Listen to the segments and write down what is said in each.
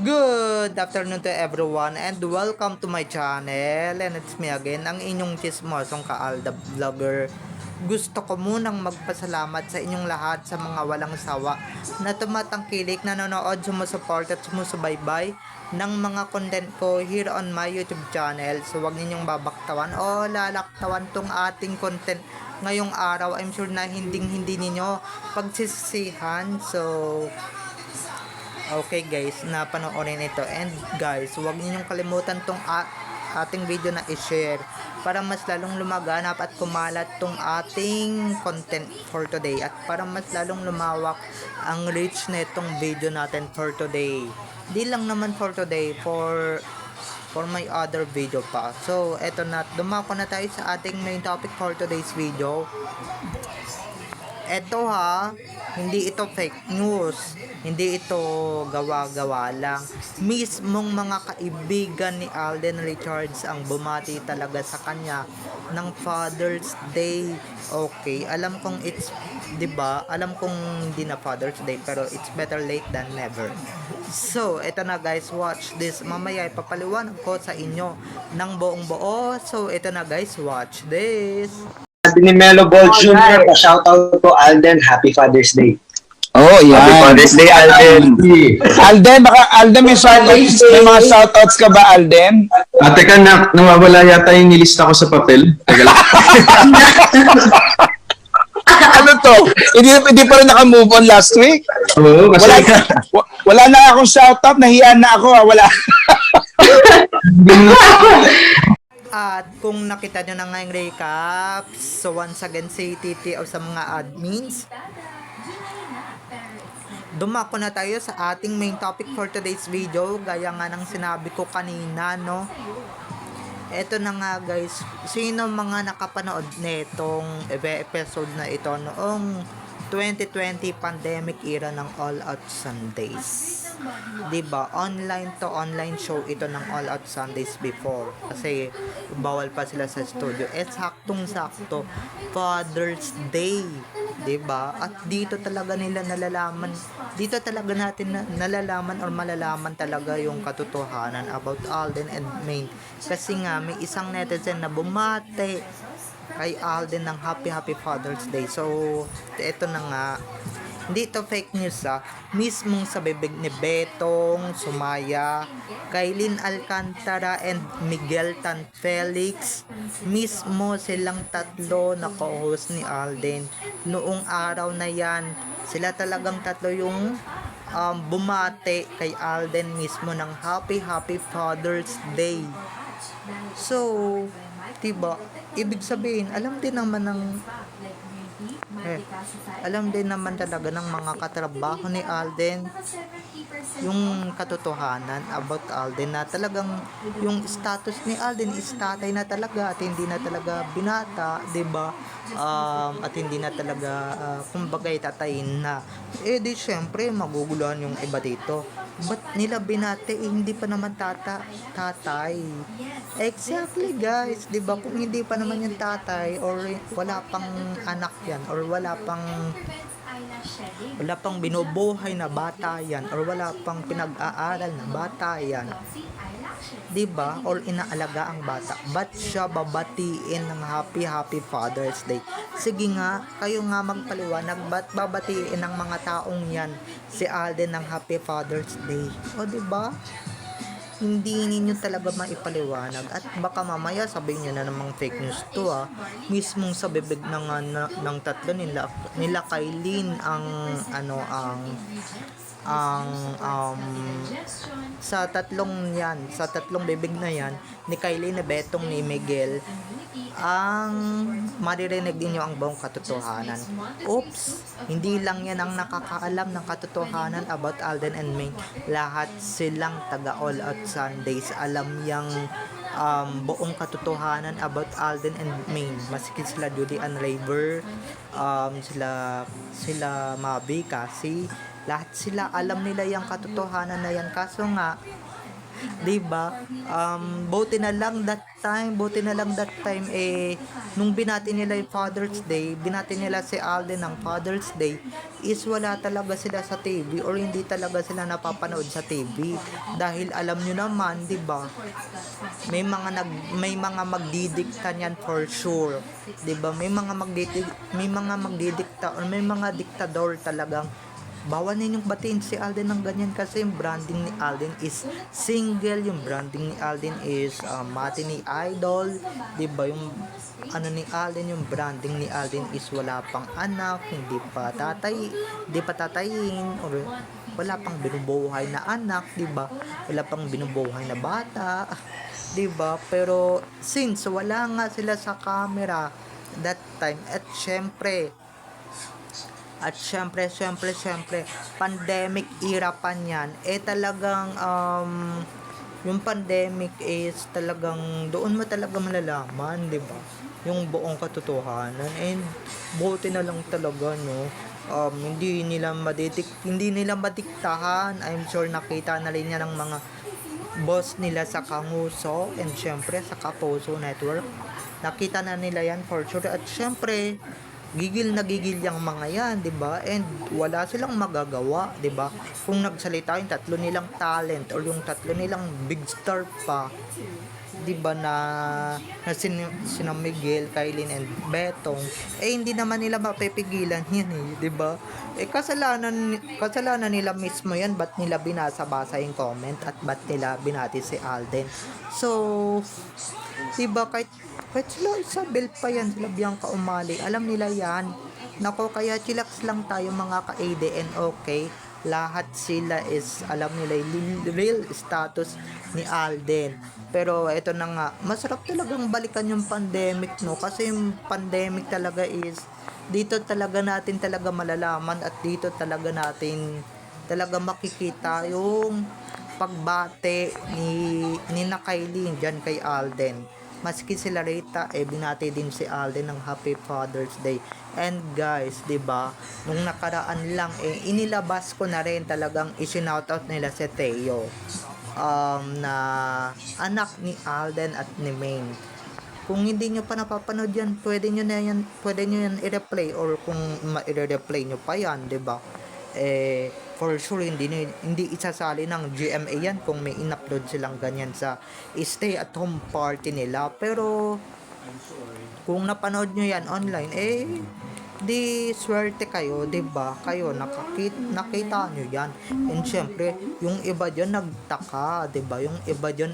Good afternoon to everyone and welcome to my channel, and it's me again, ang inyong chismosong Kaalda Vlogger. Gusto ko munang magpasalamat sa inyong lahat sa mga walang sawa na tumatangkilik, nanonood, sumusuport at sumusubaybay ng mga content ko here on my YouTube channel. So wag ninyong babaktawan o lalaktawan tong ating content ngayong araw. I'm sure na hindi ninyo pagsisisihan. So okay guys, na panoorin ito. And guys, huwag ninyong kalimutan tong ating video na i-share para mas lalong lumaganap at kumalat tong ating content for today, at para mas lalong lumawak ang reach na itong video natin for today. Di lang naman for today, for my other video pa. So eto na, dumako na tayo sa ating main topic for today's video. Eto ha, hindi ito fake news, hindi ito gawa-gawa lang. Mismong mga kaibigan ni Alden Richards ang bumati talaga sa kanya ng Father's Day. Okay, alam kong it's, 'di ba? Alam kong hindi na Father's Day, pero it's better late than never. So, eto na guys, watch this. Mamaya ipapaliwanag ko sa inyo ng buong buo. So, eto na guys, watch this. Ni Melo Ball Jr. Pa-shoutout to Alden. Happy Father's Day. Oh, yan. Happy Father's Day, Alden. Alden, baka Alden may shoutouts, may mga shoutouts ka ba, Alden? Teka, nawawala yata yung nilista ko sa papel. Teka lang. Ano to? Hindi pa rin naka-move on last week? Oo, kasi... Wala na akong shoutout, nahiyaan na ako. Wala. At kung nakita nyo na ngayong recap, so once again si TTO sa mga admins, dumako na tayo sa ating main topic for today's video. Gaya nga ng sinabi ko kanina, no? Eto na nga guys, sino mga nakapanood netong episode na ito noong 2020 pandemic era ng All Out Sundays? Diba, online to online show ito ng All Out Sundays before, kasi bawal pa sila sa studio. Saktong-sakto Father's Day, diba? At dito talaga nila nalalaman, dito talaga natin nalalaman or malalaman talaga yung katotohanan about Alden and Maine. Kasi nga may isang netizen na bumate kay Alden ng Happy Father's Day. So ito na nga, hindi ito fake news mismong sa bibig ni Betong Sumaya, Kailin Alcantara and Miguel Tan Felix, mismo silang tatlo na co-host ni Alden noong araw na yan. Sila talagang tatlo yung bumate kay Alden mismo ng Happy Father's Day. So diba, ibig sabihin, alam din naman talaga ng mga katrabaho ni Alden yung katotohanan about Alden, na talagang yung status ni Alden is tatay na talaga at hindi na talaga binata, 'di ba? At hindi na talaga kumbagay tatayin na. Di syempre maguguluhan yung iba dito. Ba't nila binate, hindi pa naman tatay? Exactly guys, 'di ba? Kung hindi pa naman yung tatay, or wala pang anak yan, or wala pang binubuhay na bata yan, or wala pang pinag-aaral na bata yan, 'di ba? Or inaalaga ang bata, ba't siya babatiin ng Happy Father's Day? Sige nga, kayo nga magpaliwanag, ba't babatiin ng mga taong yan si Alden ng Happy Father's Day? O 'di ba? Hindi ninyo talaga maipaliwanag, at baka mamaya sabihin nyo na namang fake news to mismong sa bibig ng tatlo nila Kailin sa tatlong bibig na yan ni Kylie, ni Betong, ni Miguel, ang maririnig niyo ang buong katotohanan. Oops, hindi lang yan ang nakakaalam ng katotohanan about Alden and Maine. Lahat silang taga All Out Sundays alam yang buong katotohanan about Alden and Maine. Maski sila Judy and Raver, sila Mabi, Cassie, lahat sila alam nila yung katotohanan na yan. Kaso nga, 'Di ba? Buti na lang that time nung binati nila yung Father's Day, binati nila si Alden ng Father's Day, is wala talaga sila sa TV or hindi talaga sila napapanood sa TV. Dahil alam nyo naman, 'di ba? May mga magdidikta niyan for sure. 'Di ba? May mga magdidikta or may mga diktador talagang bawal ninyong batiin si Alden ng ganyan kasi yung branding ni Alden is single, yung branding ni Alden is mati ni idol, 'di ba? Yung ano ni Alden, yung branding ni Alden is wala pang anak, hindi pa tatayin or wala pang binubuhay na anak, 'di ba? Wala pang binubuhay na bata, 'di ba? Pero since wala nga sila sa camera that time at syempre, pandemic era pa niyan, talagang, yung pandemic is talagang, doon mo talaga malalaman, di ba? Yung buong katotohanan, and buti na lang talaga, no? Hindi nila madiktahan. I'm sure nakita na rin niya ng mga boss nila sa Kanguso, and syempre sa Kapuso Network. Nakita na nila yan for sure, at syempre, gigil yung mga yan, 'di ba? And wala silang magagawa, 'di ba? Kung nagsalita yung tatlo nilang talent or yung tatlo nilang big star pa, 'di ba, na sina Miguel, Kailin and Betong, hindi naman nila mapipigilan yan, 'di ba? Kasalanan nila mismo yan, ba't nila binasa-basa yung comment at ba't nila binati si Alden. So, 'di ba, kahit sila Isabel pa yan, sila Bianca Umali, alam nila yan. Nako, kaya chillax lang tayo mga ka-ADN, okay? Lahat sila is, alam nila yung real status ni Alden. Pero eto na nga, masarap talagang balikan yung pandemic, no? Kasi yung pandemic talaga is, dito talaga natin talaga malalaman at dito talaga natin talaga makikita yung pagbate ni na Kailin dyan kay Alden. Maski sila Rita, binati din si Alden ng Happy Father's Day. And guys, 'di ba? Nung nakaraan lang inilabas ko na rin, talagang i-shoutout nila si Theo. Na anak ni Alden at ni Maine. Kung hindi nyo pa napapanood yan, pwede nyo yan i-replay, or kung ma-i-replay nyo pa yan, 'di ba? For sure hindi isasali ng GMA yan kung may in-upload silang ganyan sa stay at home party nila. Pero kung napanood nyo yan online, di swerte kayo, 'di ba? Kayo nakita nyo yan. And syempre yung iba dyan nagtaka, 'di ba? Yung iba dyan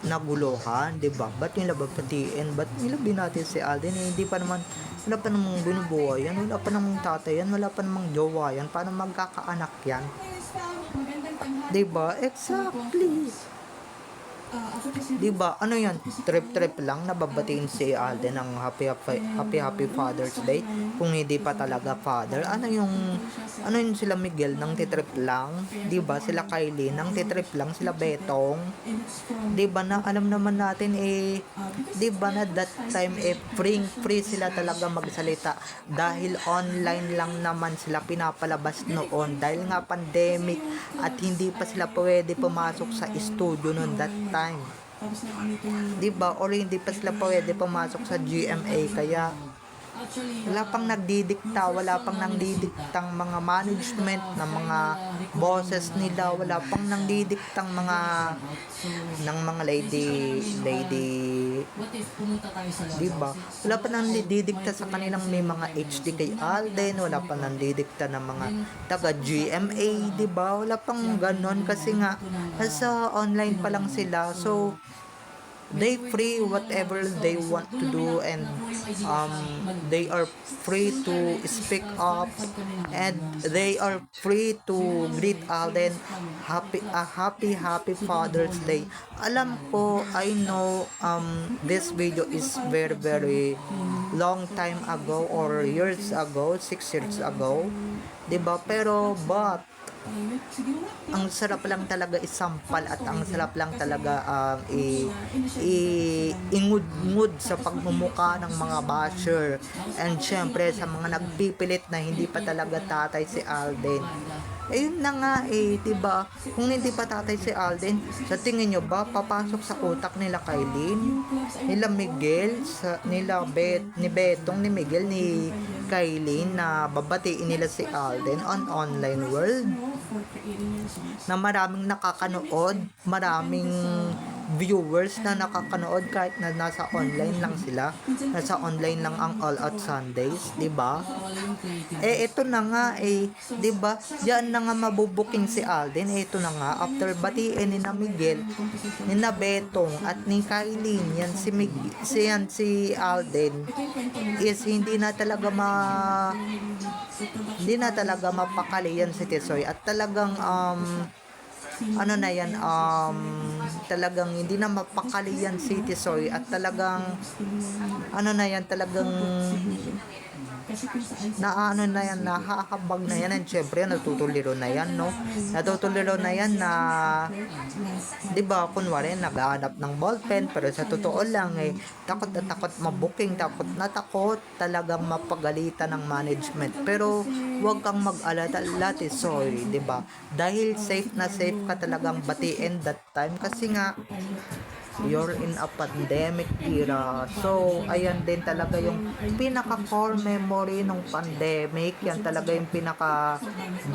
naguluhan, 'di ba? Ba't nila babatiin? Ba't nila binati si Alden? Hindi pa naman, wala pa namang binubuhay yan, wala pa namang tatay yan, wala pa namang jowa yan, paano magkakaanak yan? 'Di ba? Exactly. 'Di ba? Ano yan? Trip lang nababatiin si Alden ng happy Father's Day kung hindi pa talaga father. Ano yung sila Miguel nang titrip lang, 'di ba? Sila Kylie nang titrip lang, sila Betong. 'Di ba, na alam naman natin 'di ba, na that time free sila talaga magsalita dahil online lang naman sila pinapalabas noon dahil nga pandemic at hindi pa sila pwede pumasok sa studio noon that time. 'Di ba? Or hindi pa sila pwede pumasok sa GMA, kaya wala pang nagdidiktang mga management ng mga bosses nila, wala pang nagdidiktang ng mga lady, 'di ba? Wala pa nang didikta sa kanilang may mga HD kay Alden, wala pa nang didikta ng mga taga GMA, 'di ba? Wala pang ganon kasi nga nasa online pa lang sila. So they free whatever they want to do, and they are free to speak up, and they are free to greet Alden happy Father's Day. Alam ko, I know this video is very long time ago or years ago, 6 years ago, 'di ba? Pero ang sarap lang talaga isampal at ang sarap lang talaga ingud-ngud sa pagmumuka ng mga basher, and syempre sa mga nagpipilit na hindi pa talaga tatay si Alden. Eh yun na nga eh, 'di ba? Kung hindi pa tatay si Alden, sa tingin nyo ba papasok sa utak nila Kailin, nila Miguel, ni Betong, ni Miguel, ni Kailin na babatiin nila si Alden on online world? Na maraming nakakanood, maraming viewers na nakakanood kahit na nasa online lang sila, nasa online lang ang All Out Sundays, 'di ba? Eh ito na nga eh, 'di ba? Diyan na nga mabubuking si Alden. Eh, ito na nga after batiin ni na Miguel, ni na Betong at ni Kailin, yan si si Alden is hindi na talaga mapakali yan si Tisoy at talagang ano na yan, talagang hindi na mapakali yan si Tisoy at talagang ano na yan, talagang na ano na yan, nahahabag na yan, and syempre natutuliro na yan, no? Natutuliro na yan na, di ba, kunwari naghahanap ng ballpen, pero sa totoo lang eh, takot na takot mabuking, takot na takot talagang mapagalitan ng management. Pero huwag kang mag-alala, Tisoy, di ba? Dahil safe na safe ka talagang batiin that time kasi nga you're in a pandemic era. So, ayan din talaga yung pinaka-core memory ng pandemic. Yan talaga yung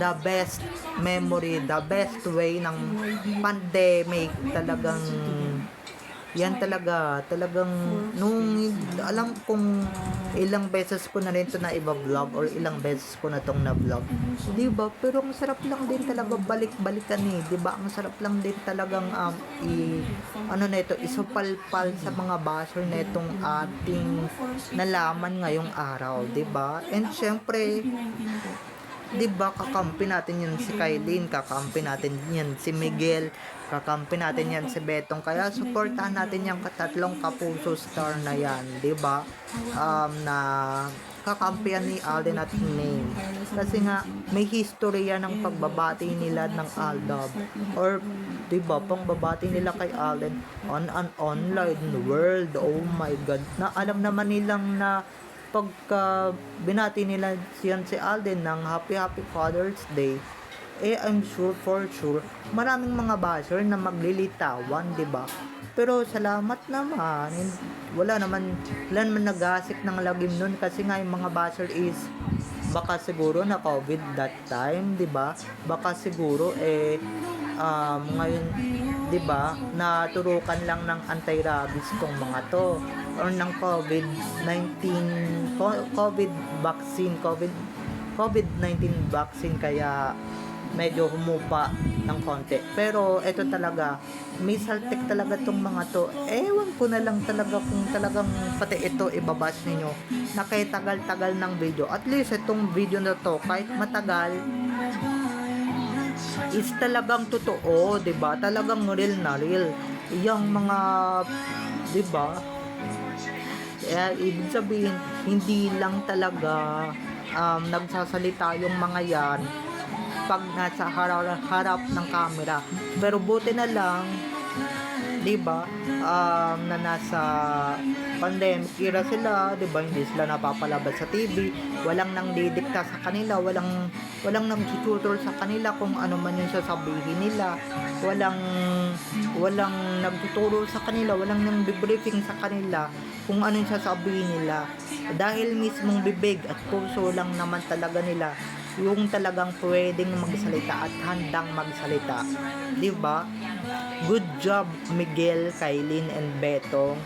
the best memory, the best way ng pandemic. Talagang yan talagang nung alam kong ilang beses ko na rin to na iba-vlog or ilang beses ko na tong na-vlog, di ba? Pero ang sarap lang din talaga balik-balikan eh, di ba? Ang sarap lang din talagang isupalpal sa mga basher na itong ating nalaman ngayong araw, di ba? And syempre, di ba, kakampi natin yan si Kailin, kakampi natin yan si Miguel, kakampi natin yan si Betong, kaya supportahan natin yung katatlong kapuso star na yan, di ba? Na kakampihan ni Alden at Maine. Kasi nga, may history yan ng pagbabati nila ng Aldab. Or, di ba, pangbabati nila kay Alden on an online world. Oh my God. Na alam naman nilang na pagka binati nila si Alden ng Happy Father's Day, eh I'm sure for sure maraming mga basher na maglilitawan, di ba? Pero salamat naman, wala naman nagasik ng lagim nun kasi nga yung mga basher is baka siguro na COVID that time, di ba? Baka siguro ngayon, di ba, naturukan lang ng anti-rabies tong mga to or ng COVID-19 vaccine, kaya medyo humupa ng konti. Pero ito talaga, may saltik talaga tong mga to. Ewan ko na lang talaga kung talagang pati ito ibabash ninyo na kay tagal-tagal ng video. At least itong video na to, kahit matagal, is talagang totoo, 'di ba? Talagang real na real. Yung mga, 'di ba? Ibig sabihin, hindi lang talaga nagsasalita yung mga yan pag nasa harap ng camera. Pero buti na lang, 'di ba? Na nasa pandemic era sila, 'di ba? Hindi sila napapalabas sa TV, walang nang didikta sa kanila, walang nagtututor sa kanila kung ano man yung sasabihin nila, walang nagtuturo sa kanila, walang nang debriefing sa kanila kung ano yung sasabihin nila, dahil mismong bibig at puso lang naman talaga nila yung talagang pwedeng magsalita at handang magsalita, di ba? Good job, Miguel, Kailin, and Betong.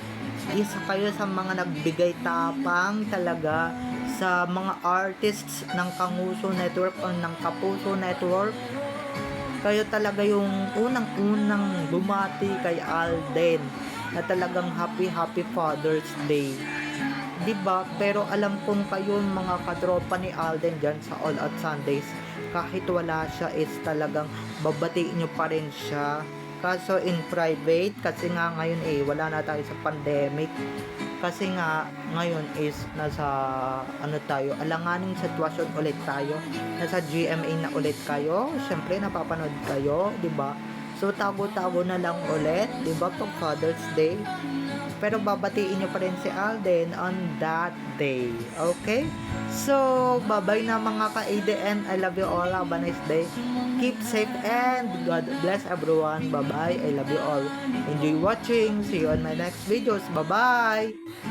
Isa kayo sa mga nagbigay tapang talaga sa mga artists ng Kanguso Network o ng Kapuso Network. Kayo talaga yung unang-unang bumati kay Alden na talagang happy Father's Day, diba? Pero alam kong kayo mga katropa ni Alden dyan sa All Out Sundays, kahit wala siya is talagang babatiin nyo pa rin siya, kaso in private, kasi nga ngayon wala na tayo sa pandemic, kasi nga ngayon is nasa tayo, alanganing sitwasyon ulit tayo, nasa GMA na ulit kayo, syempre napapanood kayo, diba? So, tago-tago na lang ulit, di ba, pag Father's Day? Pero babatiin nyo pa rin si Alden on that day. Okay? So, bye-bye na mga ka-ADN. I love you all. Have a nice day. Keep safe and God bless everyone. Bye-bye. I love you all. Enjoy watching. See you on my next videos. Bye-bye.